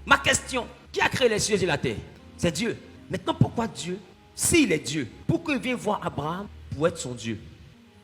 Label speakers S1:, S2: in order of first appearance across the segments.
S1: Ma question, qui a créé les cieux et la terre? C'est Dieu. Maintenant, pourquoi Dieu, s'il est Dieu, pourquoi il vient voir Abraham pour être son Dieu?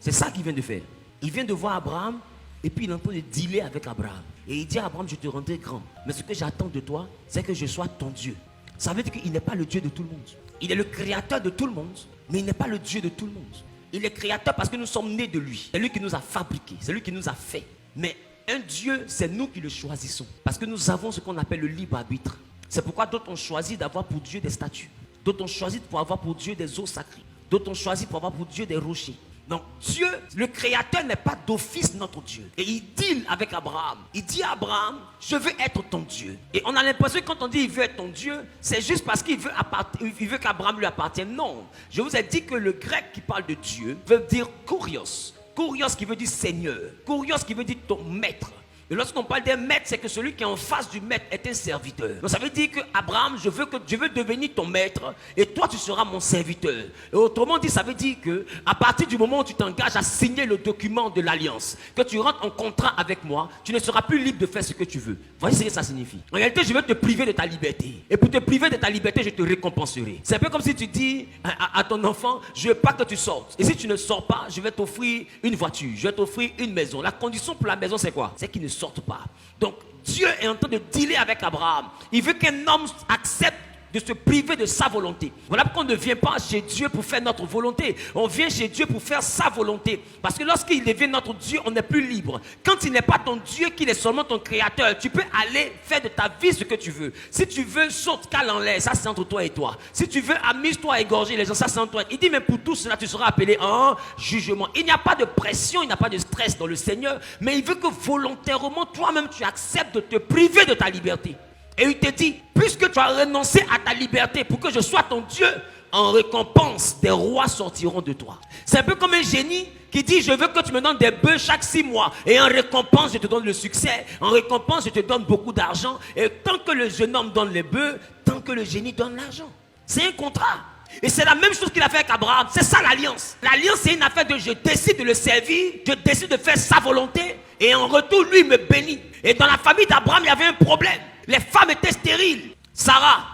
S1: C'est ça qu'il vient de faire. Il vient de voir Abraham et puis il est en train de dealer avec Abraham. Et il dit à Abraham, je te rendrai grand. Mais ce que j'attends de toi, c'est que je sois ton Dieu. Ça veut dire qu'il n'est pas le Dieu de tout le monde. Il est le créateur de tout le monde, mais il n'est pas le Dieu de tout le monde. Il est créateur parce que nous sommes nés de lui. C'est lui qui nous a fabriqués, c'est lui qui nous a fait. Mais un Dieu, c'est nous qui le choisissons. Parce que nous avons ce qu'on appelle le libre arbitre. C'est pourquoi d'autres ont choisi d'avoir pour Dieu des statues. D'autres ont choisi pour avoir pour Dieu des eaux sacrées. D'autres ont choisi pour avoir pour Dieu des rochers. Donc Dieu, le créateur, n'est pas d'office notre Dieu. Et il deal avec Abraham. Il dit à Abraham, je veux être ton Dieu. Et on a l'impression que quand on dit il veut être ton Dieu, c'est juste parce qu'il veut qu'Abraham lui appartienne. Non. Je vous ai dit que le grec qui parle de Dieu veut dire kurios. Kurios qui veut dire Seigneur. Kurios qui veut dire ton maître. Et lorsqu'on parle d'un maître, c'est que celui qui est en face du maître est un serviteur. Donc ça veut dire que Abraham, je veux devenir ton maître et toi tu seras mon serviteur. Et autrement dit, ça veut dire que à partir du moment où tu t'engages à signer le document de l'alliance, que tu rentres en contrat avec moi, tu ne seras plus libre de faire ce que tu veux. Voyez ce que ça signifie. En réalité, je vais te priver de ta liberté. Et pour te priver de ta liberté, je te récompenserai. C'est un peu comme si tu dis à ton enfant, je veux pas que tu sortes. Et si tu ne sors pas, je vais t'offrir une voiture, je vais t'offrir une maison. La condition pour la maison, c'est quoi? C'est qu'il ne sortent pas. Donc Dieu est en train de dealer avec Abraham. Il veut qu'un homme accepte de se priver de sa volonté. Voilà pourquoi on ne vient pas chez Dieu pour faire notre volonté. On vient chez Dieu pour faire sa volonté. Parce que lorsqu'il devient notre Dieu, on n'est plus libre. Quand il n'est pas ton Dieu, qu'il est seulement ton créateur, tu peux aller faire de ta vie ce que tu veux. Si tu veux, saute, cale en l'air, ça c'est entre toi et toi. Si tu veux, amuse-toi à égorger les gens, ça c'est entre toi. Il dit, mais pour tout cela, tu seras appelé en jugement. Il n'y a pas de pression, il n'y a pas de stress dans le Seigneur, mais il veut que volontairement, toi-même, tu acceptes de te priver de ta liberté. Et il te dit, puisque tu as renoncé à ta liberté pour que je sois ton Dieu, en récompense, des rois sortiront de toi. C'est un peu comme un génie qui dit, je veux que tu me donnes des bœufs chaque 6 mois. Et en récompense, je te donne le succès. En récompense, je te donne beaucoup d'argent. Et tant que le jeune homme donne les bœufs, tant que le génie donne l'argent. C'est un contrat. Et c'est la même chose qu'il a fait avec Abraham. C'est ça l'alliance. L'alliance, c'est une affaire de je décide de le servir, je décide de faire sa volonté. Et en retour, lui, il me bénit. Et dans la famille d'Abraham, il y avait un problème. Les femmes étaient stériles. Sarah,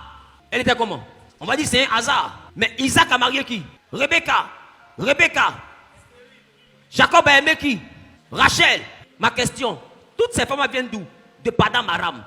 S1: elle était comment? On va dire c'est un hasard. Mais Isaac a marié qui? Rebecca. Jacob a aimé qui? Rachel. Ma question, toutes ces femmes viennent d'où? De Padam Aram,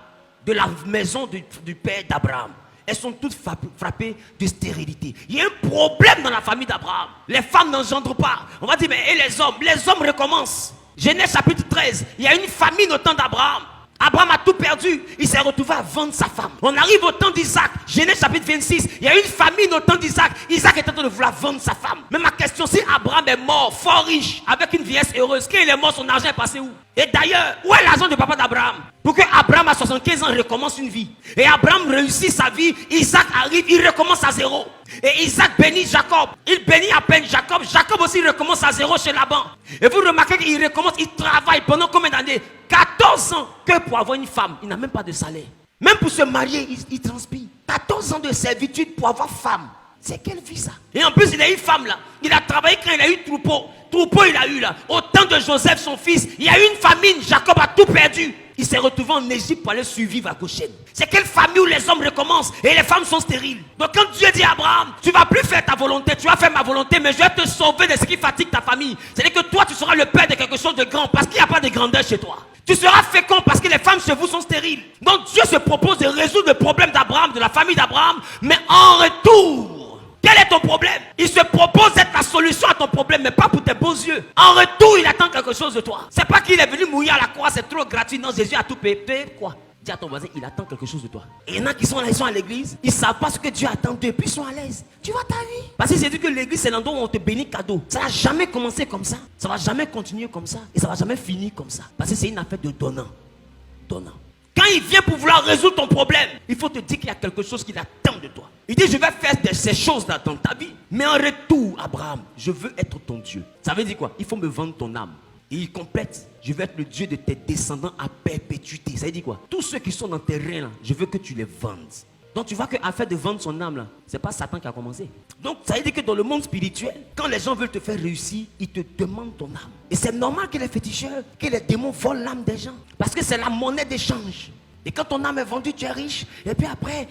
S1: de la maison du père d'Abraham. Elles sont toutes frappées de stérilité. Il y a un problème dans la famille d'Abraham. Les femmes n'engendrent pas. On va dire, mais et les hommes? Les hommes recommencent. Genèse chapitre 13. Il y a une famine au temps d'Abraham. Abraham a tout perdu. Il s'est retrouvé à vendre sa femme. On arrive au temps d'Isaac. Genèse chapitre 26. Il y a une famine au temps d'Isaac. Isaac est en train de vouloir vendre sa femme. Mais ma question, si Abraham est mort, fort riche, avec une vieillesse heureuse, quand il est mort, son argent est passé où? Et d'ailleurs, où est l'argent de papa d'Abraham? Pour que Abraham à 75 ans recommence une vie. Et Abraham réussit sa vie. Isaac arrive, il recommence à zéro. Et Isaac bénit Jacob. Il bénit à peine Jacob. Jacob aussi recommence à zéro chez Laban. Et vous remarquez qu'il recommence, il travaille pendant combien d'années? 14 ans. Que pour avoir une femme, il n'a même pas de salaire. Même pour se marier, il transpire. 14 ans de servitude pour avoir femme. C'est quelle vie ça? Et en plus, il a eu femme là. Il a travaillé quand il a eu troupeau. Troupeau, il a eu là. Au temps de Joseph, son fils, il y a eu une famine. Jacob a tout perdu. Il s'est retrouvé en Égypte pour aller survivre à Goshen. C'est quelle famille où les hommes recommencent et les femmes sont stériles. Donc quand Dieu dit à Abraham, tu ne vas plus faire ta volonté, tu vas faire ma volonté, mais je vais te sauver de ce qui fatigue ta famille. C'est-à-dire que toi, tu seras le père de quelque chose de grand parce qu'il n'y a pas de grandeur chez toi. Tu seras fécond parce que les femmes chez vous sont stériles. Donc Dieu se propose de résoudre le problème d'Abraham, de la famille d'Abraham, mais en retour, quel est ton problème? Il se propose d'être la solution à ton problème, mais pas pour tes beaux yeux. En retour, il attend quelque chose de toi. C'est pas qu'il est venu mourir à la croix, c'est trop gratuit. Non, Jésus a tout payé. Quoi? Dis à ton voisin, il attend quelque chose de toi. Et il y en a qui sont là, ils sont à l'église, ils ne savent pas ce que Dieu attend d'eux, puis ils sont à l'aise. Tu vois ta vie. Parce que c'est dit que l'église, c'est l'endroit où on te bénit cadeau. Ça n'a jamais commencé comme ça. Ça ne va jamais continuer comme ça. Et ça ne va jamais finir comme ça. Parce que c'est une affaire de donnant. Donnant. Quand il vient pour vouloir résoudre ton problème, il faut te dire qu'il y a quelque chose qu'il attend de toi. Il dit, je vais faire ces choses-là dans ta vie. Mais en retour, Abraham, je veux être ton Dieu. Ça veut dire quoi? Il faut me vendre ton âme. Et il complète, je vais être le Dieu de tes descendants à perpétuité. Ça veut dire quoi? Tous ceux qui sont dans tes reins, là, je veux que tu les vendes. Donc tu vois qu'afin de vendre son âme, là, c'est pas Satan qui a commencé. Donc ça veut dire que dans le monde spirituel, quand les gens veulent te faire réussir, ils te demandent ton âme. Et c'est normal que les féticheurs, que les démons volent l'âme des gens. Parce que c'est la monnaie d'échange. Et quand ton âme est vendue, tu es riche. Et puis après,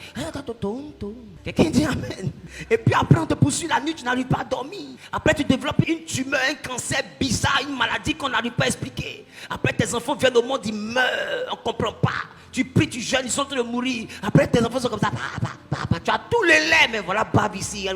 S1: quelqu'un dit amen. Et puis après, on te poursuit la nuit, tu n'arrives pas à dormir. Après, tu développes une tumeur, un cancer bizarre, une maladie qu'on n'arrive pas à expliquer. Après, tes enfants viennent au monde, ils meurent, on ne comprend pas. Tu pries, tu jeûnes, ils sont en train de mourir. Après, tes enfants sont comme ça. Papa, tu as tous les laits, mais voilà, bab ici.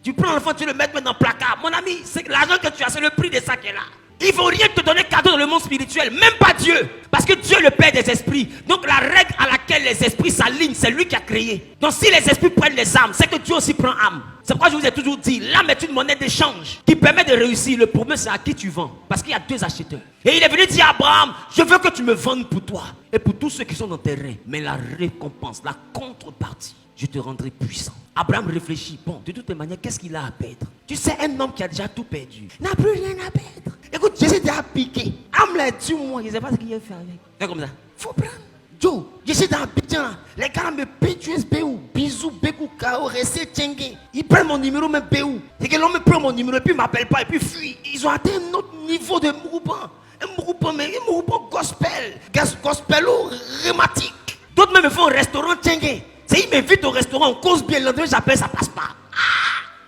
S1: Tu prends l'enfant, tu le mets dans le placard. Mon ami, c'est l'argent que tu as, c'est le prix de ça qui est là. Ils ne vont rien te donner cadeau dans le monde spirituel, même pas Dieu. Parce que Dieu est le Père des esprits. Donc la règle à laquelle les esprits s'alignent, c'est lui qui a créé. Donc si les esprits prennent les âmes, c'est que Dieu aussi prend âme. C'est pourquoi je vous ai toujours dit, l'âme est une monnaie d'échange qui permet de réussir. Le problème, c'est à qui tu vends. Parce qu'il y a deux acheteurs. Et il est venu dire à Abraham, je veux que tu me vendes pour toi et pour tous ceux qui sont dans tes reins. Mais la récompense, la contrepartie, je te rendrai puissant. Abraham réfléchit, bon, de toutes les manières, qu'est-ce qu'il a à perdre? Tu sais, un homme qui a déjà tout perdu n'a plus rien à perdre. Écoute, j'essaie déjà piqué. Âme l'a dit, moi, je ne sais pas ce qu'il a fait avec. C'est comme ça. Faut prendre. Joe, j'essaie d'Abidjan. Les gars me payent BU, bisous, Bekou, Kao, Ressé, Tchengue. Ils prennent mon numéro, même BU. Et que l'on me prend mon numéro, et puis ils ne m'appellent pas, et puis fuient. Ils ont atteint un autre niveau de mouvement. Un mouvement gospel. Gospel ou rhématique. D'autres même me font un restaurant Tchengue. C'est ils m'invitent au restaurant, on cause bien, le lendemain j'appelle, ça passe pas.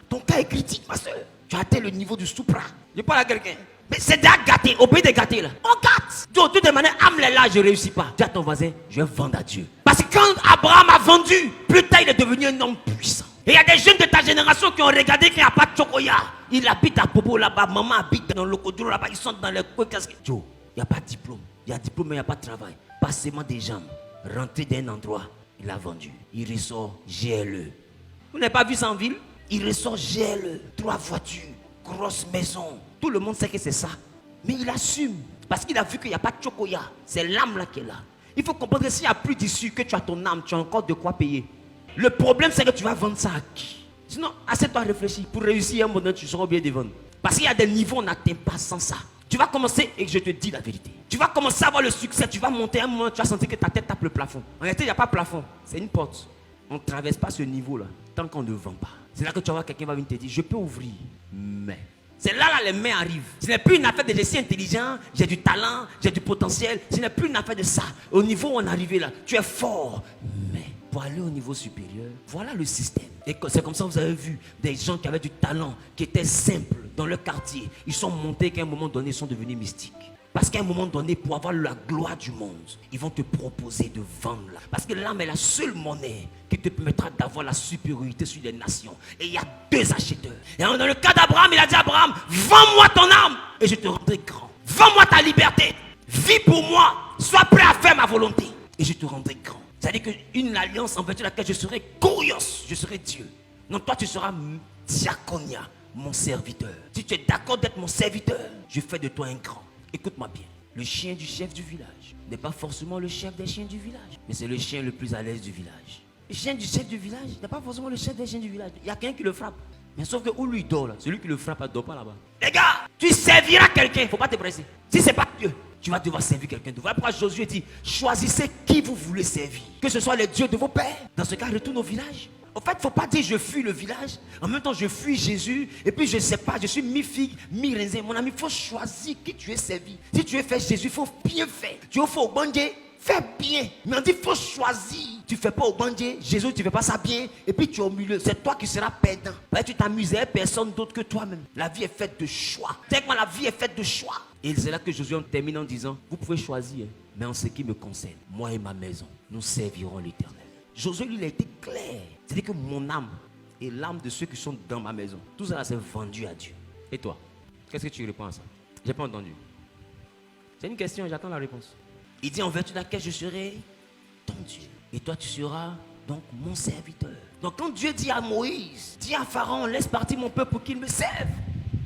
S1: Ton cas est critique, ma soeur. Tu as atteint le niveau du soupra. Je parle à quelqu'un. Mais c'est déjà gâté, au pays des gâtés là. On gâte. De toutes les manières, âme là, je ne réussis pas. Dis à ton voisin, je vais vendre à Dieu. Parce que quand Abraham a vendu, plus tard il est devenu un homme puissant. Et il y a des jeunes de ta génération qui ont regardé qu'il n'y a pas de chocoya. Il habite à Popo là-bas, maman habite dans le Codro là-bas, ils sont dans les coins. Joe, il n'y a pas de diplôme. Il y a diplôme, mais il n'y a pas de travail. Passement des jambes. Rentrer d'un endroit, il a vendu. Il ressort GLE. Vous n'avez pas vu ça en ville? Il ressort GLE. 3 voitures, grosse maison. Tout le monde sait que c'est ça. Mais il assume. Parce qu'il a vu qu'il n'y a pas de chocoya. C'est l'âme là qui est là. Il faut comprendre que s'il n'y a plus d'issue, que tu as ton âme, tu as encore de quoi payer. Le problème, c'est que tu vas vendre ça à qui? Sinon, assez-toi à réfléchir. Pour réussir un modèle, tu seras obligé de vendre. Parce qu'il y a des niveaux, on n'atteint pas sans ça. Tu vas commencer, et je te dis la vérité. Tu vas commencer à avoir le succès. Tu vas monter un moment, tu vas sentir que ta tête tape le plafond. En réalité, il n'y a pas de plafond. C'est une porte. On ne traverse pas ce niveau-là tant qu'on ne vend pas. C'est là que tu vas voir quelqu'un va venir te dire, je peux ouvrir, mais... C'est là, les mains arrivent. Ce n'est plus une affaire de je suis intelligent, j'ai du talent, j'ai du potentiel. Ce n'est plus une affaire de ça. Au niveau où on est arrivé là, tu es fort. Mais pour aller au niveau supérieur, voilà le système. Et c'est comme ça que vous avez vu des gens qui avaient du talent, qui étaient simples dans leur quartier. Ils sont montés qu'à un moment donné, ils sont devenus mystiques. Parce qu'à un moment donné, pour avoir la gloire du monde, ils vont te proposer de vendre là. Parce que l'âme est la seule monnaie qui te permettra d'avoir la supériorité sur les nations. Et il y a 2 acheteurs. Et dans le cas d'Abraham, il a dit à Abraham, vends-moi ton âme et je te rendrai grand. Vends-moi ta liberté. Vis pour moi. Sois prêt à faire ma volonté et je te rendrai grand. C'est-à-dire qu'une alliance en vertu de laquelle je serai Kurios, je serai Dieu. Non, toi tu seras Diaconia, mon serviteur. Si tu es d'accord d'être mon serviteur, je fais de toi un grand. Écoute-moi bien, le chien du chef du village n'est pas forcément le chef des chiens du village, mais c'est le chien le plus à l'aise du village. Le chien du chef du village n'est pas forcément le chef des chiens du village. Il y a quelqu'un qui le frappe. Mais sauf que où lui dort là, celui qui le frappe ne dort pas là-bas. Les gars, tu serviras quelqu'un, il ne faut pas te presser. Si ce n'est pas Dieu, tu vas devoir servir quelqu'un d'autre. Voilà pourquoi Josué dit, choisissez qui vous voulez servir. Que ce soit les dieux de vos pères. Dans ce cas, retourne au village. En fait, il ne faut pas dire je fuis le village. En même temps, je fuis Jésus. Et puis, je ne sais pas, je suis mi-figue, mi-raisin. Mon ami, il faut choisir qui tu es servi. Si tu veux faire Jésus, il faut bien faire. Tu veux faire au bandé, fais bien. Mais on dit, il faut choisir. Tu ne fais pas au bandé, Jésus, tu ne fais pas ça bien. Et puis, tu es au milieu. C'est toi qui seras perdant. Tu t'amuses à personne d'autre que toi-même. La vie est faite de choix. Tellement la vie est faite de choix. Et c'est là que Josué termine en disant, vous pouvez choisir. Mais en ce qui me concerne, moi et ma maison, nous servirons l'Éternel. Josué, lui, il a été clair. C'est-à-dire que mon âme et l'âme de ceux qui sont dans ma maison, tout ça, c'est vendu à Dieu. Et toi, qu'est-ce que tu réponds à ça? Je n'ai pas entendu. C'est une question, j'attends la réponse. Il dit, en vertu de laquelle je serai ton Dieu. Et toi, tu seras donc mon serviteur. Donc quand Dieu dit à Moïse, dis à Pharaon, laisse partir mon peuple pour qu'il me serve.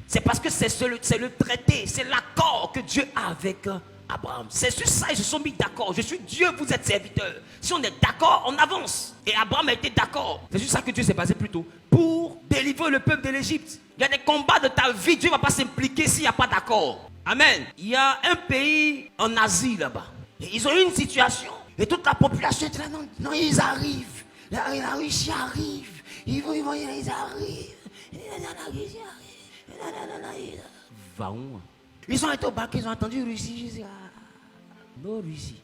S1: C'est parce que c'est le traité, c'est l'accord que Dieu a avec Abraham. C'est sur ça, ils se sont mis d'accord. Je suis Dieu, vous êtes serviteur. Si on est d'accord, on avance. Et Abraham a été d'accord. C'est sur ça que Dieu s'est basé plutôt. Pour délivrer le peuple de l'Égypte. Il y a des combats de ta vie, Dieu ne va pas s'impliquer s'il n'y a pas d'accord. Amen. Il y a un pays en Asie là-bas. Et ils ont eu une situation. Et toute la population est là, non, ils arrivent. La Russie arrive. Ils arrivent. Va où? Ils ont été au bac, ils ont entendu Russie. Je dis, non, Russie.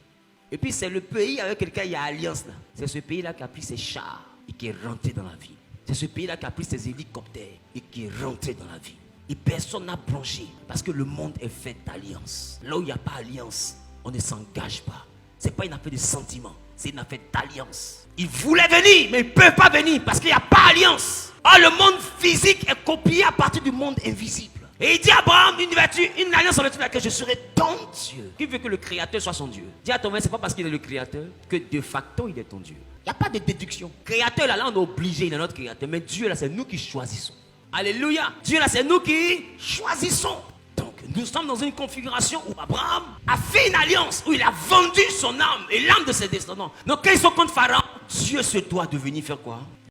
S1: Et puis c'est le pays avec lequel il y a alliance là. C'est ce pays-là qui a pris ses chars et qui est rentré dans la ville. C'est ce pays-là qui a pris ses hélicoptères et qui est rentré dans la ville. Et personne n'a bronché parce que le monde est fait d'alliance. Là où il n'y a pas d'alliance, on ne s'engage pas. Ce n'est pas une affaire de sentiment, c'est une affaire d'alliance. Ils voulaient venir, mais ils ne peuvent pas venir parce qu'il n'y a pas d'alliance. Or, le monde physique est copié à partir du monde invisible. Et il dit à Abraham, une alliance en vertu de laquelle je serai ton Dieu. Qui veut que le Créateur soit son Dieu? Dis à ton frère, ce n'est pas parce qu'il est le Créateur que de facto il est ton Dieu. Il n'y a pas de déduction. Créateur, là, on est obligé, il est notre Créateur. Mais Dieu, là, c'est nous qui choisissons. Alléluia. Dieu, là, c'est nous qui choisissons. Donc, nous sommes dans une configuration où Abraham a fait une alliance, où il a vendu son âme et l'âme de ses descendants. Donc, quand ils sont contre Pharaon, Dieu se doit de venir faire quoi?